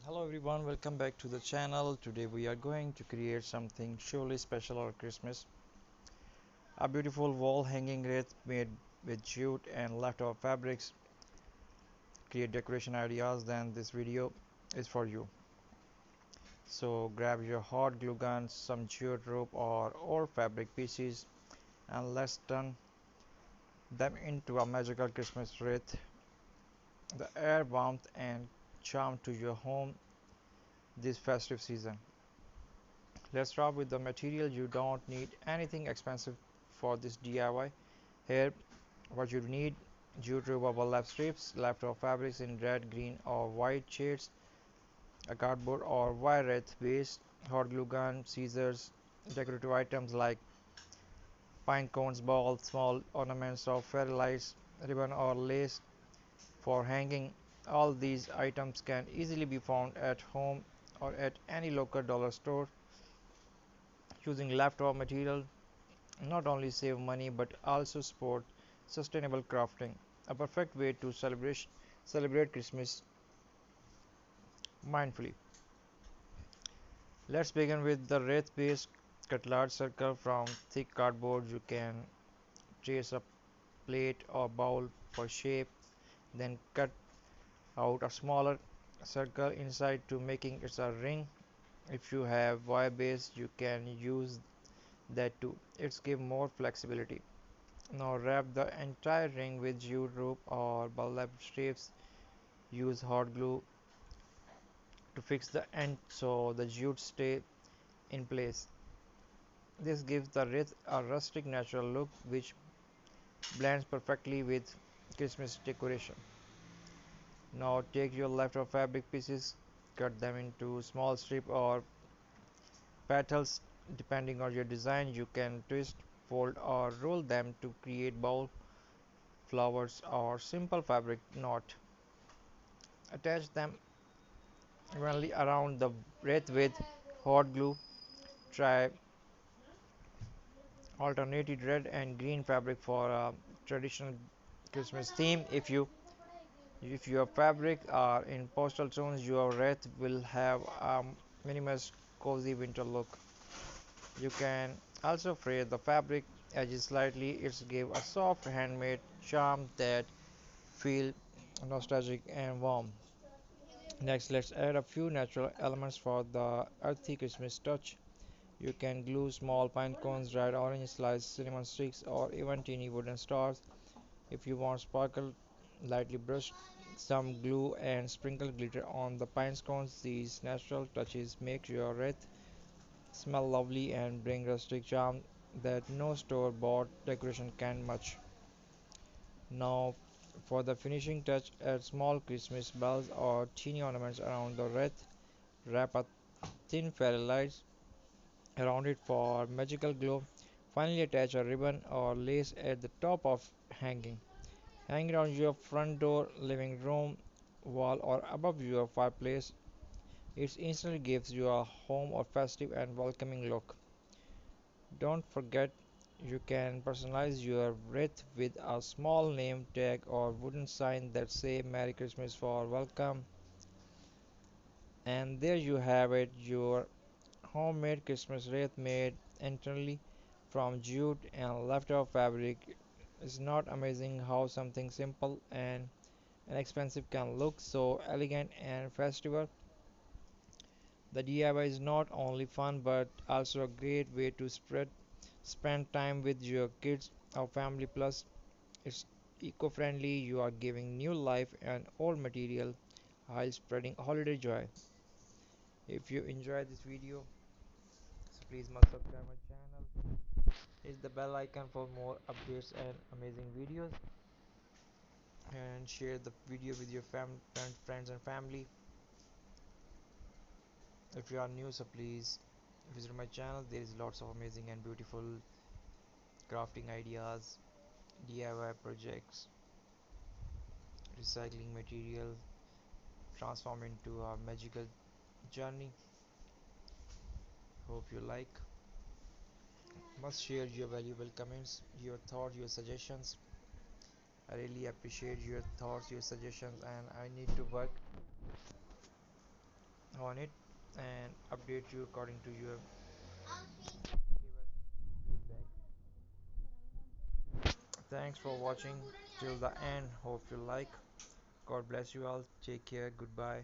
Hello everyone, welcome back to the channel. Today we are going to create something surely special for Christmas. A beautiful wall hanging wreath made with jute and leftover fabrics. Create decoration ideas, then this video is for you. So grab your hot glue gun, some jute rope or old fabric pieces, and let's turn them into a magical Christmas wreath. The air warmth and charm to your home this festive season. Let's start with the material. You don't need anything expensive for this DIY. Here what you need: jute bubble wrap strips, leftover fabrics in red, green or white shades, a cardboard or wire wreath base, hot glue gun, scissors, decorative items like pine cones, balls, small ornaments of fairy lights, ribbon or lace for hanging. All these items can easily be found at home or at any local dollar store. Using leftover material not only save money but also support sustainable crafting, a perfect way to celebrate Christmas mindfully. Let's begin with the wreath base. Cut large circle from thick cardboard. You can trace a plate or bowl for shape, then cut out a smaller circle inside to making it a ring. If you have wire base, you can use that too. It's give more flexibility. Now wrap the entire ring with jute rope or burlap strips. Use hot glue to fix the end so the jute stay in place. This gives the wreath a rustic natural look which blends perfectly with Christmas decoration. Now take your leftover fabric pieces, cut them into small strips or petals depending on your design. You can twist, fold or roll them to create bowl, flowers or simple fabric knot. Attach them evenly around the wreath with hot glue. Try alternated red and green fabric for a traditional Christmas theme. If your fabric are in postal tones, your wreath will have a minimalist cozy winter look. You can also fray the fabric edges slightly. It's give a soft handmade charm that feel nostalgic and warm. Next, let's add a few natural elements for the earthy Christmas touch. You can glue small pine cones, dried orange sliced cinnamon sticks, or even teeny wooden stars. If you want sparkle, lightly brush some glue and sprinkle glitter on the pine cones. These natural touches make your wreath smell lovely and bring rustic charm that no store-bought decoration can match. Now, for the finishing touch, add small Christmas bells or teeny ornaments around the wreath. Wrap a thin fairy lights around it for magical glow. Finally, attach a ribbon or lace at the top of hanging. Hang it on your front door, living room wall, or above your fireplace. It instantly gives you a home or festive and welcoming look. Don't forget, you can personalize your wreath with a small name tag or wooden sign that say Merry Christmas for welcome. And there you have it, your homemade Christmas wreath made entirely from jute and leftover fabric. Is not amazing how something simple and inexpensive can look so elegant and festive? The DIY is not only fun but also a great way to spend time with your kids or family. Plus, it's eco-friendly. You are giving new life and old material while spreading holiday joy. If you enjoyed this video, so please must subscribe my channel. Hit the bell icon for more updates and amazing videos. And share the video with your friends and family. If you are new, so please visit my channel. There is lots of amazing and beautiful crafting ideas, DIY projects, recycling material transform into a magical journey. Hope you like. Must share your valuable comments, your thoughts, your suggestions. I really appreciate your thoughts, your suggestions, and I need to work on it and update you according to your given feedback. Thanks for watching till the end. Hope you like. God bless you all. Take care. Goodbye.